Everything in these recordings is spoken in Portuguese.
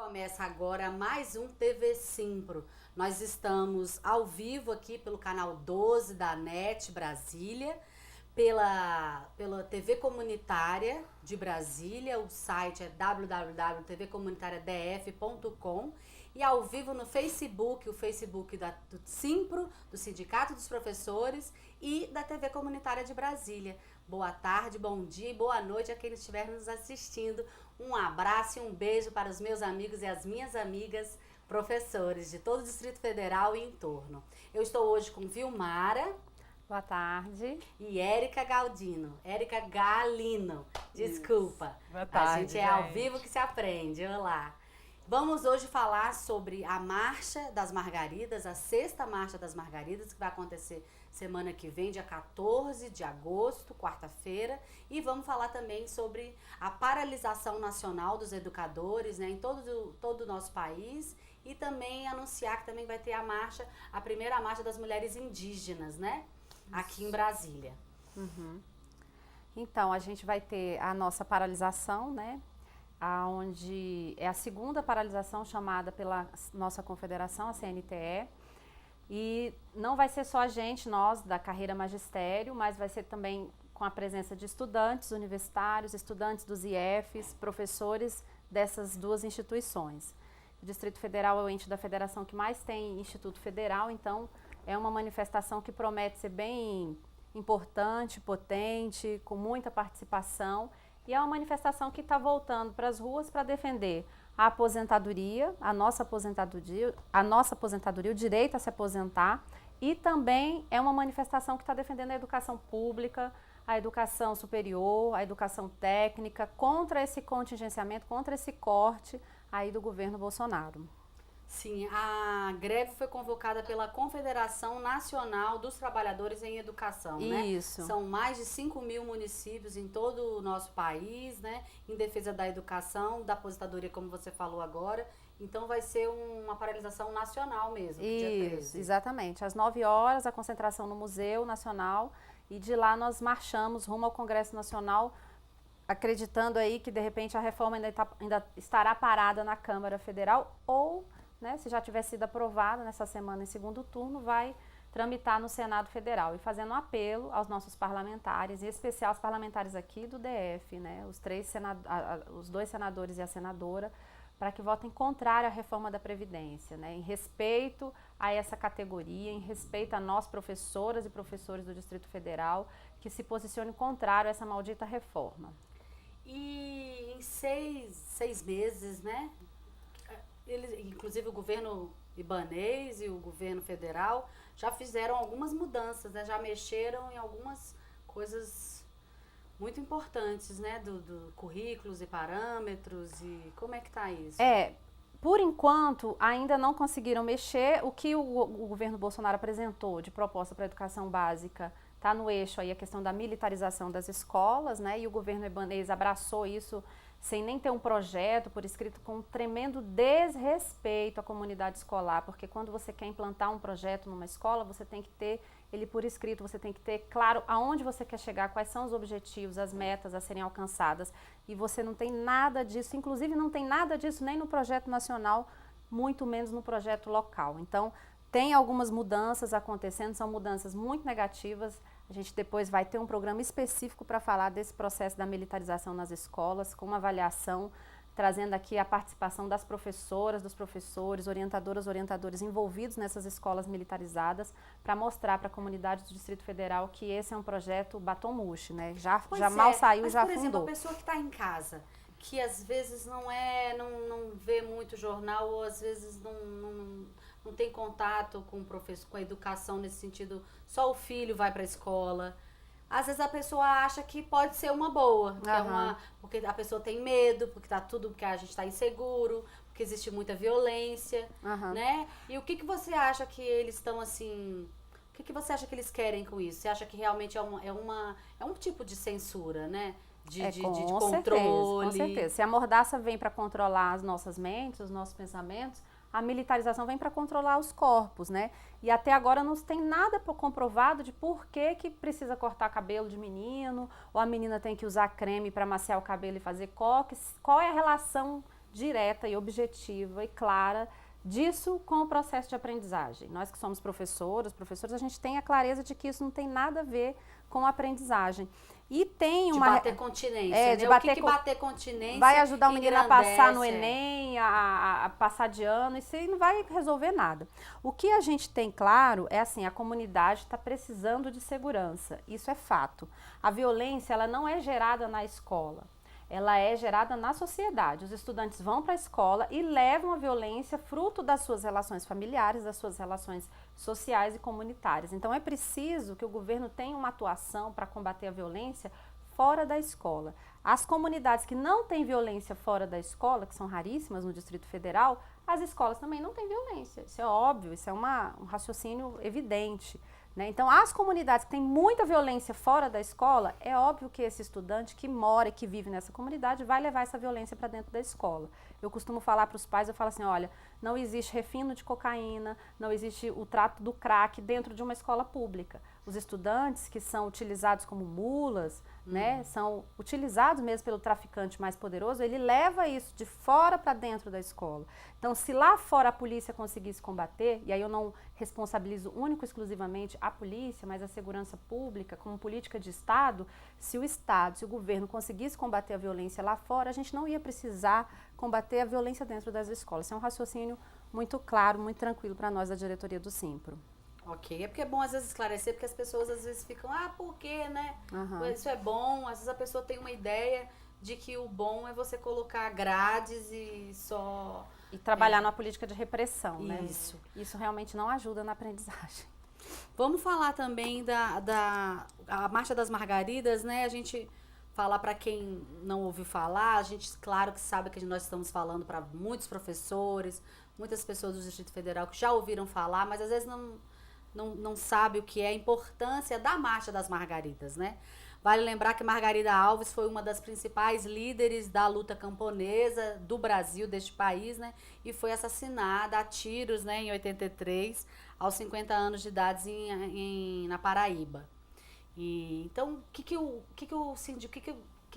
Começa agora mais um TV Simpro. Nós estamos ao vivo aqui pelo canal 12 da NET Brasília, pela TV Comunitária de Brasília, o site é www.tvcomunitariadf.com e ao vivo no Facebook, o Facebook do Simpro, do Sindicato dos Professores e da TV Comunitária de Brasília. Boa tarde, bom dia e boa noite a quem estiver nos assistindo. Um abraço e um beijo para os meus amigos e as minhas amigas professores de todo o Distrito Federal e entorno. Eu estou hoje com Vilmara. Boa tarde. E Érica Galdino. Érica Galino. Desculpa. Isso. Boa tarde, a gente é ao vivo que se aprende. Olá. Vamos hoje falar sobre a Marcha das Margaridas, a sexta Marcha das Margaridas, que vai acontecer semana que vem, dia 14 de agosto, quarta-feira. E vamos falar também sobre a paralisação nacional dos educadores, né, em todo o nosso país. E também anunciar que também vai ter a primeira marcha das mulheres indígenas, né? Aqui em Brasília. Uhum. Então, a gente vai ter a nossa paralisação, né? Onde é a segunda paralisação chamada pela nossa confederação, a CNTE. E não vai ser só a gente, nós, da carreira magistério, mas vai ser também com a presença de estudantes universitários, estudantes dos IEFs, professores dessas duas instituições. O Distrito Federal é o ente da federação que mais tem Instituto Federal, então é uma manifestação que promete ser bem importante, potente, com muita participação. E é uma manifestação que está voltando para as ruas para defender a aposentadoria, a nossa aposentadoria, o direito a se aposentar. E também é uma manifestação que está defendendo a educação pública, a educação superior, a educação técnica, contra esse contingenciamento, contra esse corte aí do governo Bolsonaro. Sim, a greve foi convocada pela Confederação Nacional dos Trabalhadores em Educação, né? Isso. São mais de 5.000 municípios em todo o nosso país, né? Em defesa da educação, da aposentadoria, como você falou agora. Então vai ser uma paralisação nacional mesmo, dia 13. Isso, exatamente. Às 9 horas, a concentração no Museu Nacional e de lá nós marchamos rumo ao Congresso Nacional, acreditando aí que de repente a reforma ainda estará parada na Câmara Federal ou, né, se já tiver sido aprovada nessa semana em segundo turno, vai tramitar no Senado Federal. E fazendo um apelo aos nossos parlamentares, em especial os parlamentares aqui do DF, né, os dois senadores e a senadora, para que votem contrário à reforma da Previdência, né, em respeito a essa categoria, em respeito a nós, professoras e professores do Distrito Federal, que se posicionem contrário a essa maldita reforma. E em seis meses, né? Inclusive o governo ibanês e o governo federal já fizeram algumas mudanças, né? Já mexeram em algumas coisas muito importantes, né? Do currículos e parâmetros e como é que tá isso? Por enquanto ainda não conseguiram mexer. O que o governo Bolsonaro apresentou de proposta para a educação básica está no eixo aí a questão da militarização das escolas, né? E o governo ibanês abraçou isso sem nem ter um projeto por escrito, com um tremendo desrespeito à comunidade escolar, porque quando você quer implantar um projeto numa escola, você tem que ter ele por escrito, você tem que ter claro aonde você quer chegar, quais são os objetivos, as metas a serem alcançadas, e você não tem nada disso, inclusive não tem nada disso nem no projeto nacional, muito menos no projeto local. Então, tem algumas mudanças acontecendo, são mudanças muito negativas. A gente depois vai ter um programa específico para falar desse processo da militarização nas escolas, com uma avaliação, trazendo aqui a participação das professoras, dos professores, orientadores envolvidos nessas escolas militarizadas, para mostrar para a comunidade do Distrito Federal que esse é um projeto batom mouche, né? Já mal saiu, mas, já por exemplo, afundou. a pessoa que está em casa, que às vezes não vê muito jornal, ou às vezes não tem contato com o professor, com a educação nesse sentido, só o filho vai para a escola. Às vezes a pessoa acha que pode ser uma boa, que porque a pessoa tem medo, porque porque a gente está inseguro, porque existe muita violência, né? E o que você acha que eles estão assim... O que você acha que eles querem com isso? Você acha que realmente é um tipo de censura, né? De controle? Com certeza. Se a mordaça vem para controlar as nossas mentes, os nossos pensamentos, a militarização vem para controlar os corpos, né? E até agora não tem nada comprovado de por que precisa cortar cabelo de menino, ou a menina tem que usar creme para maciar o cabelo e fazer coques. Qual é a relação direta e objetiva e clara disso com o processo de aprendizagem. Nós que somos professores, a gente tem a clareza de que isso não tem nada a ver com a aprendizagem. E tem de uma... bater continência, é, né? de O bater que bater continência vai ajudar o menino a passar no engrandece, Enem, a passar de ano, isso aí não vai resolver nada. O que a gente tem claro é assim, a comunidade está precisando de segurança, isso é fato. A violência, ela não é gerada na escola. Ela é gerada na sociedade. Os estudantes vão para a escola e levam a violência fruto das suas relações familiares, das suas relações sociais e comunitárias. Então é preciso que o governo tenha uma atuação para combater a violência fora da escola. As comunidades que não têm violência fora da escola, que são raríssimas no Distrito Federal, as escolas também não têm violência. Isso é óbvio, isso é um raciocínio evidente. Né? Então, as comunidades que têm muita violência fora da escola, é óbvio que esse estudante que mora e que vive nessa comunidade vai levar essa violência para dentro da escola. Eu costumo falar para os pais, eu falo assim, olha, não existe refino de cocaína, não existe o trato do crack dentro de uma escola pública. Os estudantes que são utilizados como mulas, né, são utilizados mesmo pelo traficante mais poderoso, ele leva isso de fora para dentro da escola. Então, se lá fora a polícia conseguisse combater, e aí eu não responsabilizo único e exclusivamente a polícia, mas a segurança pública como política de Estado, se o Estado, se o governo conseguisse combater a violência lá fora, a gente não ia precisar combater a violência dentro das escolas. Isso é um raciocínio muito claro, muito tranquilo para nós da diretoria do Simpro. Ok, é porque é bom às vezes esclarecer, porque as pessoas às vezes ficam, por quê, né? Isso é bom, às vezes a pessoa tem uma ideia de que o bom é você colocar grades e só... E trabalhar numa política de repressão, né? Isso. Isso realmente não ajuda na aprendizagem. Vamos falar também a Marcha das Margaridas, né? A gente falar para quem não ouviu falar, a gente, claro que sabe que nós estamos falando para muitos professores, muitas pessoas do Distrito Federal que já ouviram falar, mas às vezes não sabe o que é a importância da Marcha das Margaridas, né? Vale lembrar que Margarida Alves foi uma das principais líderes da luta camponesa do Brasil, deste país, né? E foi assassinada a tiros, né, em 83, aos 50 anos de idade na Paraíba. E, então, o que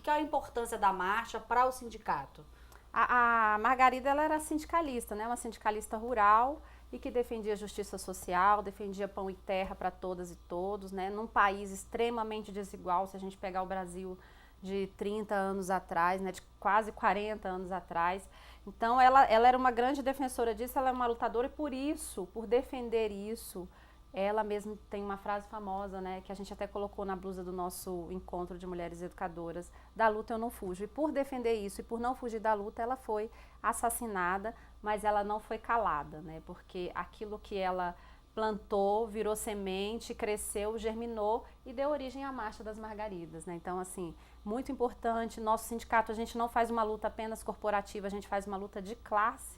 é a importância da marcha para o sindicato? A Margarida, ela era sindicalista, né? Uma sindicalista rural e que defendia justiça social, defendia pão e terra para todas e todos, né? Num país extremamente desigual, se a gente pegar o Brasil de 30 anos atrás, né? De quase 40 anos atrás. Então, ela era uma grande defensora disso, ela é uma lutadora e por isso, por defender isso, ela mesma tem uma frase famosa, né, que a gente até colocou na blusa do nosso encontro de mulheres educadoras, da luta eu não fujo. E por defender isso e por não fugir da luta, ela foi assassinada, mas ela não foi calada, né, porque aquilo que ela plantou, virou semente, cresceu, germinou e deu origem à Marcha das Margaridas, né. Então, assim, muito importante, nosso sindicato, a gente não faz uma luta apenas corporativa, a gente faz uma luta de classe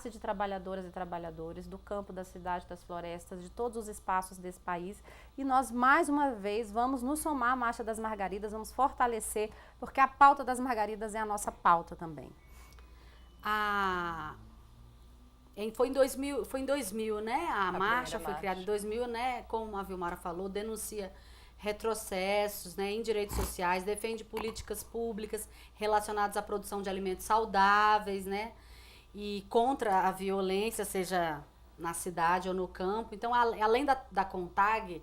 de trabalhadoras e trabalhadores do campo, da cidade, das florestas, de todos os espaços desse país. E nós, mais uma vez, vamos nos somar à Marcha das Margaridas, vamos fortalecer, porque a pauta das Margaridas é a nossa pauta também. Foi em 2000, né? A marcha foi criada em 2000, né? Como a Vilmara falou, denuncia retrocessos, né, em direitos sociais, defende políticas públicas relacionadas à produção de alimentos saudáveis, né? E contra a violência, seja na cidade ou no campo. Então, além da CONTAG,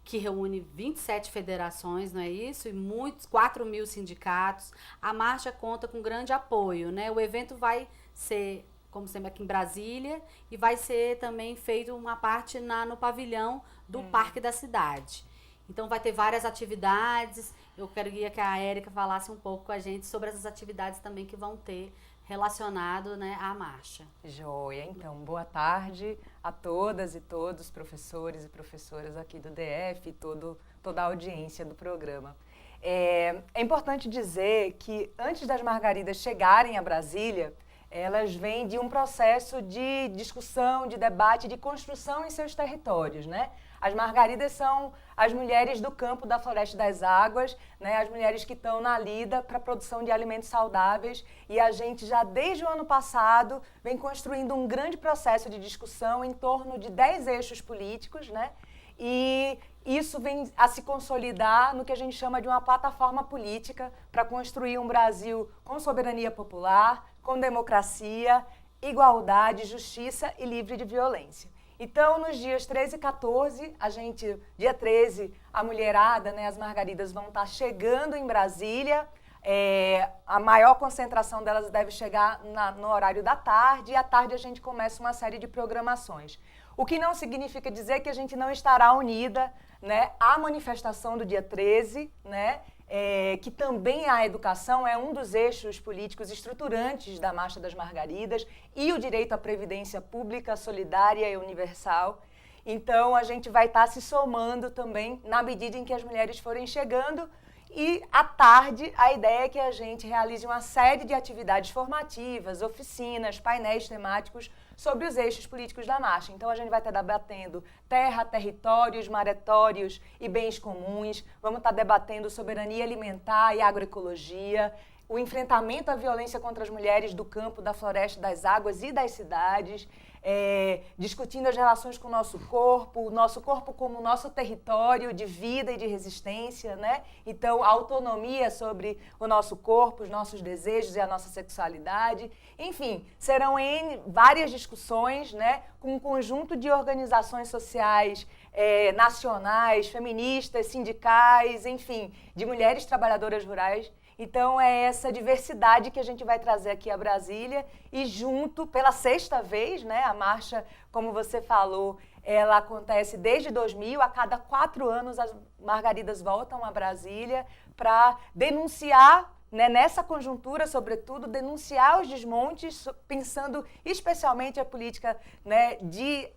que reúne 27 federações, não é isso? E 4.000 sindicatos, a marcha conta com grande apoio, né? O evento vai ser, como sempre, aqui em Brasília, e vai ser também feito uma parte no pavilhão do Parque da Cidade. Então, vai ter várias atividades. Eu queria que a Érica falasse um pouco com a gente sobre essas atividades também que vão ter relacionado, né, à marcha. Joia, então, boa tarde a todas e todos, professores e professoras aqui do DF e toda a audiência do programa. É importante dizer que antes das Margaridas chegarem a Brasília, elas vêm de um processo de discussão, de debate, de construção em seus territórios, né? As Margaridas são as mulheres do campo, da floresta e das águas, né? As mulheres que estão na lida para a produção de alimentos saudáveis, e a gente já desde o ano passado vem construindo um grande processo de discussão em torno de 10 eixos políticos, né? E isso vem a se consolidar no que a gente chama de uma plataforma política para construir um Brasil com soberania popular, com democracia, igualdade, justiça e livre de violência. Então, nos dias 13 e 14, dia 13, a mulherada, né, as margaridas vão estar chegando em Brasília. A maior concentração delas deve chegar no horário da tarde, e à tarde a gente começa uma série de programações. O que não significa dizer que a gente não estará unida, né, à manifestação do dia 13, né, que também a educação é um dos eixos políticos estruturantes da Marcha das Margaridas, e o direito à previdência pública, solidária e universal. Então, a gente vai estar se somando também na medida em que as mulheres forem chegando. E, à tarde, a ideia é que a gente realize uma série de atividades formativas, oficinas, painéis temáticos sobre os eixos políticos da marcha. Então, a gente vai estar debatendo terra, territórios, maretórios e bens comuns. Vamos estar debatendo soberania alimentar e agroecologia, o enfrentamento à violência contra as mulheres do campo, da floresta, das águas e das cidades, discutindo as relações com o nosso corpo como nosso território de vida e de resistência, né? Então, a autonomia sobre o nosso corpo, os nossos desejos e a nossa sexualidade. Enfim, serão várias discussões, né, com um conjunto de organizações sociais nacionais, feministas, sindicais, enfim, de mulheres trabalhadoras rurais. Então, é essa diversidade que a gente vai trazer aqui a Brasília, e junto, pela 6ª vez, né, a marcha, como você falou, ela acontece desde 2000, a cada 4 anos as margaridas voltam a Brasília para denunciar, né, nessa conjuntura, sobretudo, denunciar os desmontes, pensando especialmente a política, né, de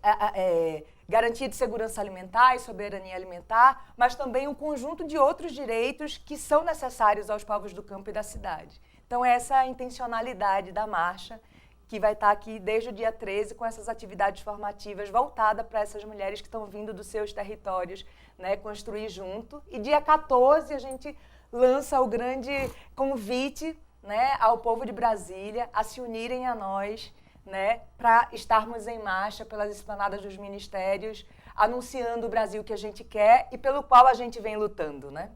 garantia de segurança alimentar e soberania alimentar, mas também um conjunto de outros direitos que são necessários aos povos do campo e da cidade. Então, essa é a intencionalidade da marcha, que vai estar aqui desde o dia 13, com essas atividades formativas voltadas para essas mulheres que estão vindo dos seus territórios, né, construir junto. E dia 14 a gente lança o grande convite, né, ao povo de Brasília a se unirem a nós, né, para estarmos em marcha pelas esplanadas dos ministérios, anunciando o Brasil que a gente quer e pelo qual a gente vem lutando, né?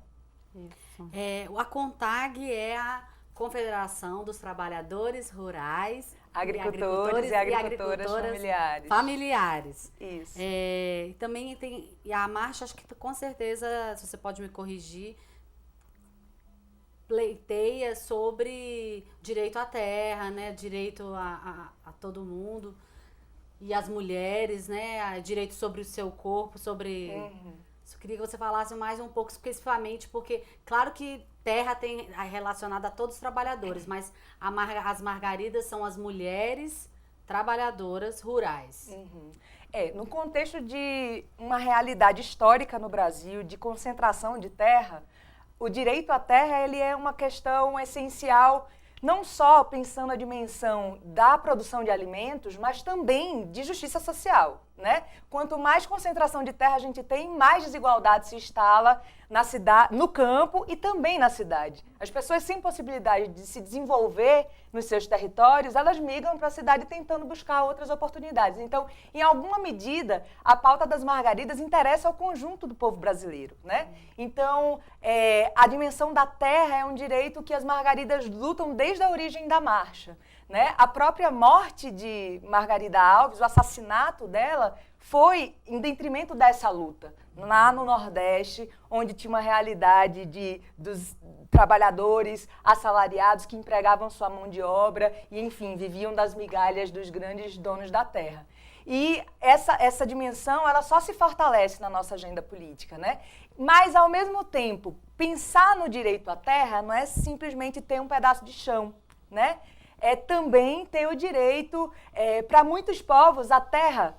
Isso. A CONTAG é a Confederação dos Trabalhadores Rurais, Agricultores e agricultoras familiares. Isso. E também tem a marcha, acho que com certeza, se você pode me corrigir, pleiteia sobre direito à terra, né, direito a todo mundo, e as mulheres, né, direito sobre o seu corpo, sobre... Eu queria que você falasse mais um pouco especificamente, porque claro que terra tem relacionada a todos os trabalhadores, mas as margaridas são as mulheres trabalhadoras rurais. No contexto de uma realidade histórica no Brasil, de concentração de terra, o direito à terra ele é uma questão essencial, não só pensando a dimensão da produção de alimentos, mas também de justiça social, né? Quanto mais concentração de terra a gente tem, mais desigualdade se instala na cidade, no campo e também na cidade. As pessoas sem possibilidade de se desenvolver nos seus territórios, elas migram para a cidade tentando buscar outras oportunidades. Então, em alguma medida, a pauta das margaridas interessa ao conjunto do povo brasileiro, né? Então, a dimensão da terra é um direito que as margaridas lutam desde a origem da marcha, né? A própria morte de Margarida Alves, o assassinato dela, foi em detrimento dessa luta. Lá no Nordeste, onde tinha uma realidade dos trabalhadores assalariados que empregavam sua mão de obra e, enfim, viviam das migalhas dos grandes donos da terra. E essa dimensão, ela só se fortalece na nossa agenda política, né? Mas, ao mesmo tempo, pensar no direito à terra não é simplesmente ter um pedaço de chão, né? É também ter o direito, para muitos povos, a terra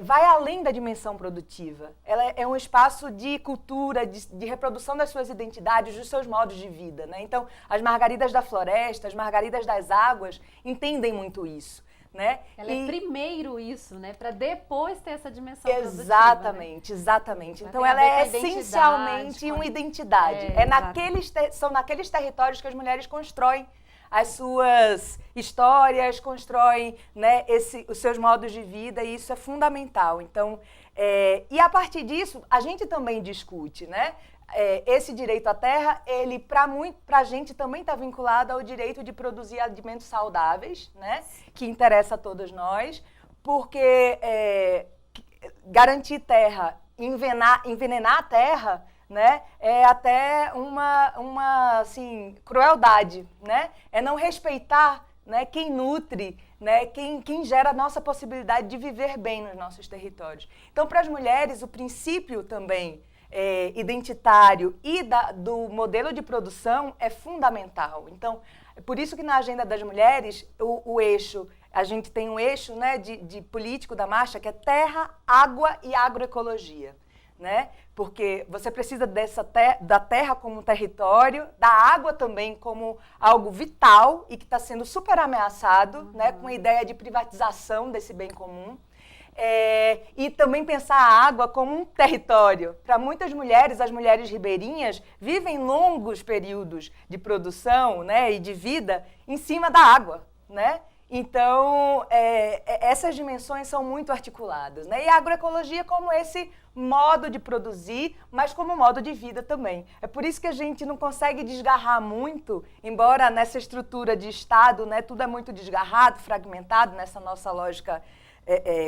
vai além da dimensão produtiva. Ela é um espaço de cultura, de reprodução das suas identidades, dos seus modos de vida, né? Então, as margaridas da floresta, as margaridas das águas, entendem muito isso, né? Ela é primeiro isso, né? Para depois ter essa dimensão exatamente, produtiva, né? Exatamente. Então, ela é essencialmente uma identidade. São naqueles territórios que as mulheres constroem as suas histórias, constroem, né, os seus modos de vida, e isso é fundamental. Então, e a partir disso, a gente também discute, né? esse direito à terra, ele para a gente também está vinculado ao direito de produzir alimentos saudáveis, né? Que interessa a todos nós, porque garantir terra, envenenar a terra, né, é até uma assim, crueldade, né? É não respeitar, né, quem nutre, né, quem gera a nossa possibilidade de viver bem nos nossos territórios. Então, para as mulheres, o princípio também identitário e do modelo de produção é fundamental. Então, é por isso que na agenda das mulheres, o eixo, a gente tem um eixo, né, de político da marcha que é terra, água e agroecologia. Né? Porque você precisa da terra como território, da água também como algo vital e que está sendo super ameaçado, né? Com a ideia de privatização desse bem comum. E também pensar a água como um território. Para muitas mulheres, as mulheres ribeirinhas vivem longos períodos de produção, né, e de vida em cima da água, né? Então, essas dimensões são muito articuladas, né? E a agroecologia como esse modo de produzir, mas como modo de vida também. É por isso que a gente não consegue desgarrar muito, embora nessa estrutura de Estado, né, tudo é muito desgarrado, fragmentado nessa nossa lógica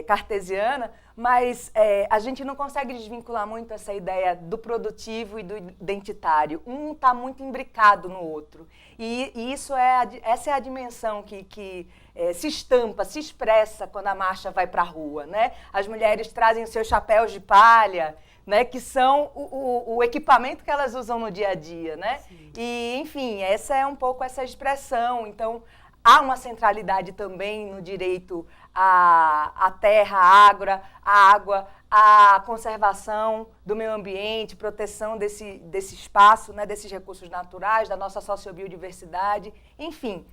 cartesiana, mas a gente não consegue desvincular muito essa ideia do produtivo e do identitário. Um está muito imbricado no outro. E isso essa é a dimensão que se estampa, se expressa quando a marcha vai para a rua, né? As mulheres trazem os seus chapéus de palha, né, que são o equipamento que elas usam no dia a dia, né? Sim. E, enfim, essa é um pouco essa expressão. Então, há uma centralidade também no direito à terra, à água, à conservação do meio ambiente, proteção desse espaço, né, desses recursos naturais, da nossa sociobiodiversidade, enfim,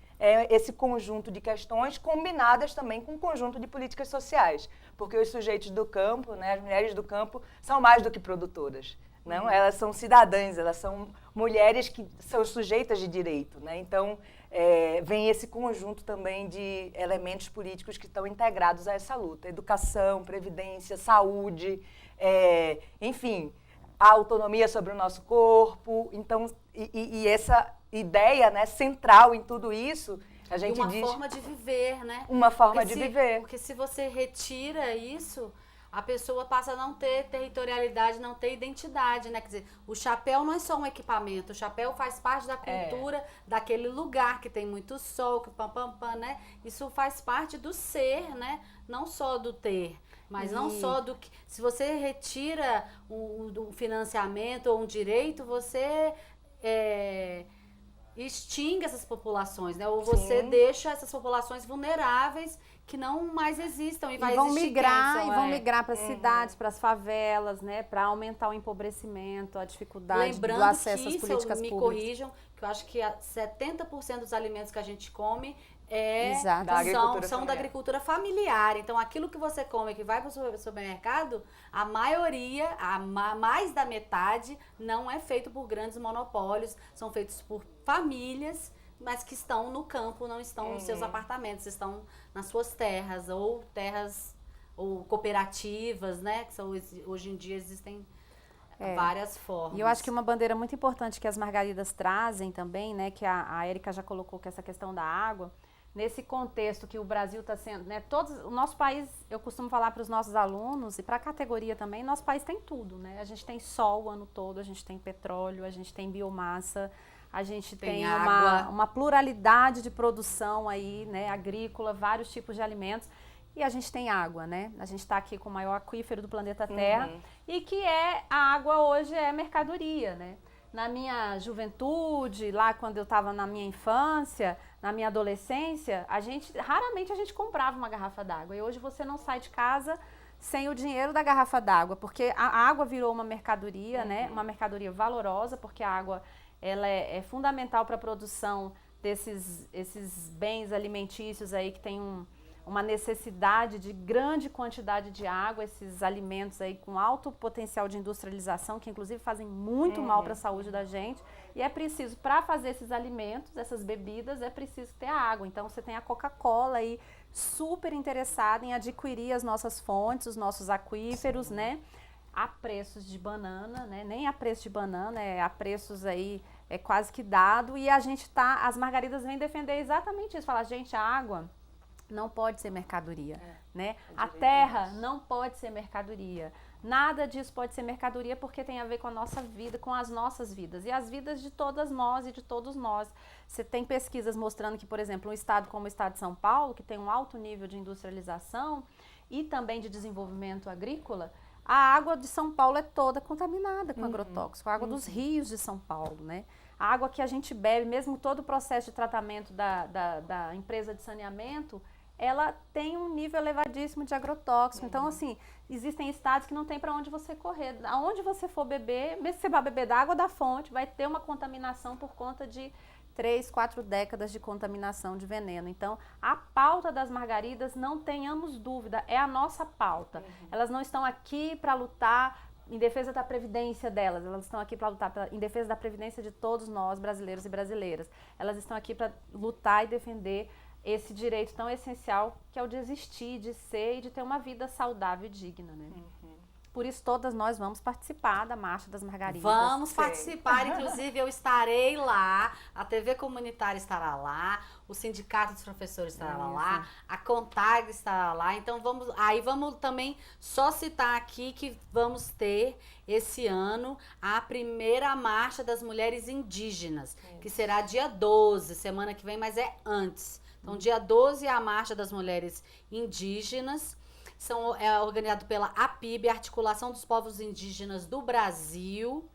esse conjunto de questões combinadas também com um conjunto de políticas sociais, porque os sujeitos do campo, né, as mulheres do campo, são mais do que produtoras. Não? Elas são cidadãs, elas são mulheres que são sujeitas de direito, né? Então, vem esse conjunto também de elementos políticos que estão integrados a essa luta. Educação, previdência, saúde, enfim, a autonomia sobre o nosso corpo. Então, e essa ideia, né, central em tudo isso, a gente diz... Uma forma de viver, né? Uma forma de viver. Porque se você retira isso... a pessoa passa a não ter territorialidade, não ter identidade, né? Quer dizer, o chapéu não é só um equipamento, o chapéu faz parte da cultura daquele lugar que tem muito sol, que né? Isso faz parte do ser, né? Não só do ter, mas não só do que... Se você retira um financiamento ou um direito, você extingue essas populações, né? Ou você deixa essas populações vulneráveis que não mais existam e vão migrar para as cidades, para as favelas, né, para aumentar o empobrecimento, a dificuldade do acesso às políticas públicas. Me corrijam, que eu acho que 70% dos alimentos que a gente come são da agricultura familiar. Então, aquilo que você come, que vai para o supermercado, a maioria, mais da metade, não é feito por grandes monopólios, são feitos por famílias, mas que estão no campo, não estão nos seus apartamentos, estão nas suas terras, ou cooperativas, né? Que hoje em dia existem várias formas. E eu acho que uma bandeira muito importante que as margaridas trazem também, né? Que a Érica já colocou, que é essa questão da água, nesse contexto que o Brasil está sendo, né? O nosso país, eu costumo falar para os nossos alunos e para a categoria também, nosso país tem tudo, né? A gente tem sol o ano todo, a gente tem petróleo, a gente tem biomassa, a gente tem uma pluralidade de produção aí, né, agrícola, vários tipos de alimentos. E a gente tem água, né? A gente está aqui com o maior aquífero do planeta Terra e que a água hoje é mercadoria, né? Na minha juventude, lá quando eu estava na minha infância, na minha adolescência, raramente a gente comprava uma garrafa d'água. E hoje você não sai de casa sem o dinheiro da garrafa d'água, porque a água virou uma mercadoria, né? Uma mercadoria valorosa, porque a água ela é fundamental para a produção esses bens alimentícios aí que tem uma necessidade de grande quantidade de água, esses alimentos aí com alto potencial de industrialização, que inclusive fazem muito mal para a saúde da gente. E é preciso, para fazer esses alimentos, essas bebidas, é preciso ter água. Então você tem a Coca-Cola aí super interessada em adquirir as nossas fontes, os nossos aquíferos, né? a preços de banana, né? Nem a preço de banana, é a preços aí quase que dado. E a gente as margaridas vêm defender exatamente isso. Falar, gente, a água não pode ser mercadoria, né? A terra não pode ser mercadoria. Nada disso pode ser mercadoria porque tem a ver com a nossa vida, com as nossas vidas e as vidas de todas nós e de todos nós. Você tem pesquisas mostrando que, por exemplo, um estado como o estado de São Paulo, que tem um alto nível de industrialização e também de desenvolvimento agrícola, a água de São Paulo é toda contaminada com agrotóxico, a água dos rios de São Paulo, né? A água que a gente bebe, mesmo todo o processo de tratamento da empresa de saneamento, ela tem um nível elevadíssimo de agrotóxico. Então, assim, existem estados que não tem para onde você correr. Aonde você for beber, mesmo que você vá beber da água da fonte, vai ter uma contaminação por conta de 3, 4 décadas de contaminação de veneno. Então, a pauta das margaridas, não tenhamos dúvida, é a nossa pauta. Elas não estão aqui para lutar em defesa da previdência delas, elas estão aqui para lutar em defesa da previdência de todos nós, brasileiros e brasileiras. Elas estão aqui para lutar e defender esse direito tão essencial que é o de existir, de ser e de ter uma vida saudável e digna, né? Por isso, todas nós vamos participar da Marcha das Margaridas. Vamos participar, inclusive eu estarei lá, a TV Comunitária estará lá, o Sindicato dos Professores estará lá, a CONTAG estará lá. Então, vamos também só citar aqui que vamos ter esse ano a primeira Marcha das Mulheres Indígenas, que será dia 12, semana que vem, mas é antes. Então, dia 12 é a Marcha das Mulheres Indígenas. É organizado pela APIB, Articulação dos Povos Indígenas do Brasil,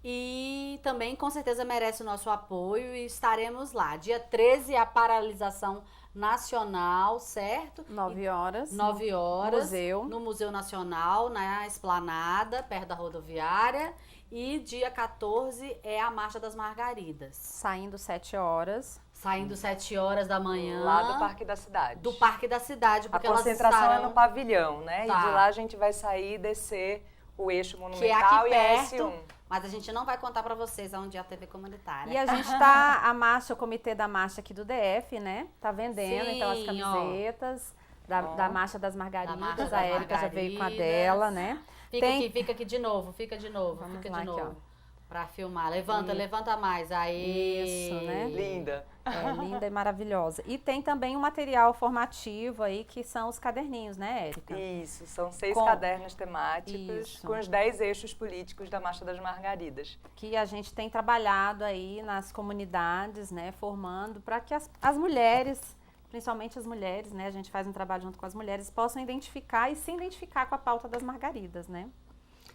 e também com certeza merece o nosso apoio e estaremos lá. Dia 13 é a paralisação nacional, certo? 9 horas. 9 horas. Museu. No Museu Nacional, na Esplanada, perto da rodoviária. E dia 14 é a Marcha das Margaridas. Saindo 7 horas. Saindo 7 horas da manhã. Lá do Parque da Cidade. Do Parque da Cidade. Porque a concentração elas estarão... é no pavilhão, né? Tá. E de lá a gente vai sair e descer o eixo monumental, que é aqui e a perto, S1. Mas a gente não vai contar pra vocês aonde é a TV Comunitária. E a gente tá, a marcha, o comitê da marcha aqui do DF, né? Tá vendendo, Sim, então, as camisetas da Marcha das Margaridas. A Érica já veio com a dela, né? Fica aqui de novo, fica de novo. Aqui, pra filmar. Levanta mais. Aí. Isso, né? Linda. É, linda e maravilhosa. E tem também um material formativo aí, que são os caderninhos, né, Érica? Isso, são 6 cadernos temáticos com os 10 eixos políticos da Marcha das Margaridas. Que a gente tem trabalhado aí nas comunidades, né, formando para que as mulheres, principalmente as mulheres, né, a gente faz um trabalho junto com as mulheres, possam identificar e se identificar com a pauta das margaridas, né?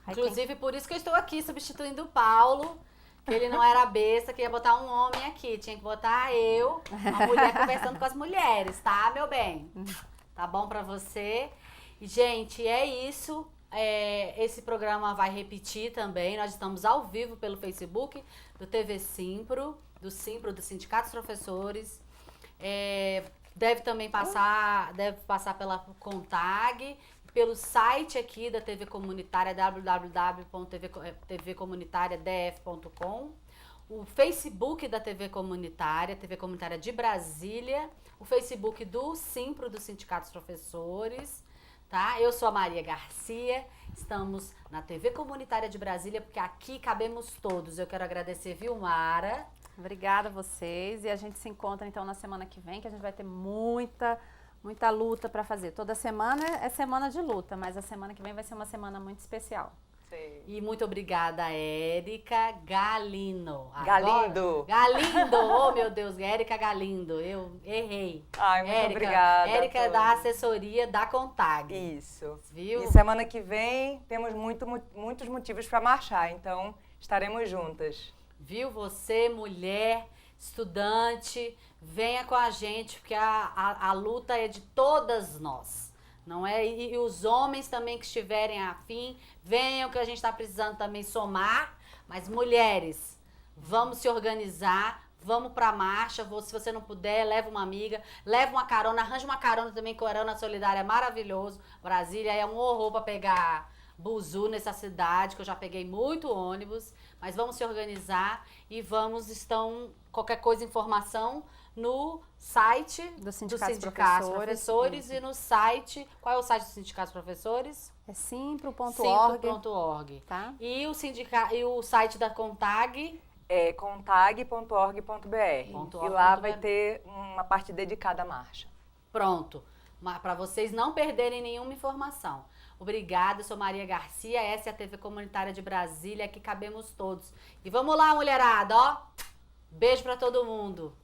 Inclusive, por isso que eu estou aqui substituindo o Paulo, que ele não era besta, que ia botar um homem aqui. Tinha que botar eu, uma mulher conversando com as mulheres, tá, meu bem? Tá bom pra você? E, gente, é isso. Esse programa vai repetir também. Nós estamos ao vivo pelo Facebook do TV Simpro, do Sindicato dos Professores. Deve também passar pela CONTAG, pelo site aqui da TV Comunitária, www.tvcomunitariadf.com, o Facebook da TV Comunitária de Brasília, o Facebook do Simpro, do Sindicato dos Professores, tá? Eu sou a Maria Garcia, estamos na TV Comunitária de Brasília, porque aqui cabemos todos. Eu quero agradecer Vilmara. Obrigada a vocês, e a gente se encontra então na semana que vem, que a gente vai ter muita luta para fazer. Toda semana é semana de luta, mas a semana que vem vai ser uma semana muito especial. Sim. E muito obrigada, Érica Galindo. Galindo! Galindo! Oh, meu Deus, Érica Galindo. Eu errei. Ai, muito obrigada. Érica é da assessoria da CONTAG. Isso. Viu? E semana que vem temos muitos motivos para marchar, então estaremos juntas. Viu? Você, mulher, estudante, venha com a gente, porque a luta é de todas nós, não é? E os homens também que estiverem afim, venham, que a gente está precisando também somar. Mas mulheres, vamos se organizar, vamos para a marcha. Se você não puder, leva uma amiga, leva uma carona, arranja uma carona também, que o Carona Solidária é maravilhoso. Brasília é um horror para pegar buzu nessa cidade, que eu já peguei muito ônibus. Mas vamos se organizar e qualquer coisa, informação, no site do Sindicato dos Professores e no site, qual é o site do Sindicato dos Professores? É simpro.org. Simpro.org. Tá? E o site da CONTAG? É contag.org.br. E lá vai ter uma parte dedicada à marcha. Pronto. Para vocês não perderem nenhuma informação. Obrigada, eu sou Maria Garcia, essa é a TV Comunitária de Brasília, aqui cabemos todos. E vamos lá, mulherada, ó. Beijo para todo mundo.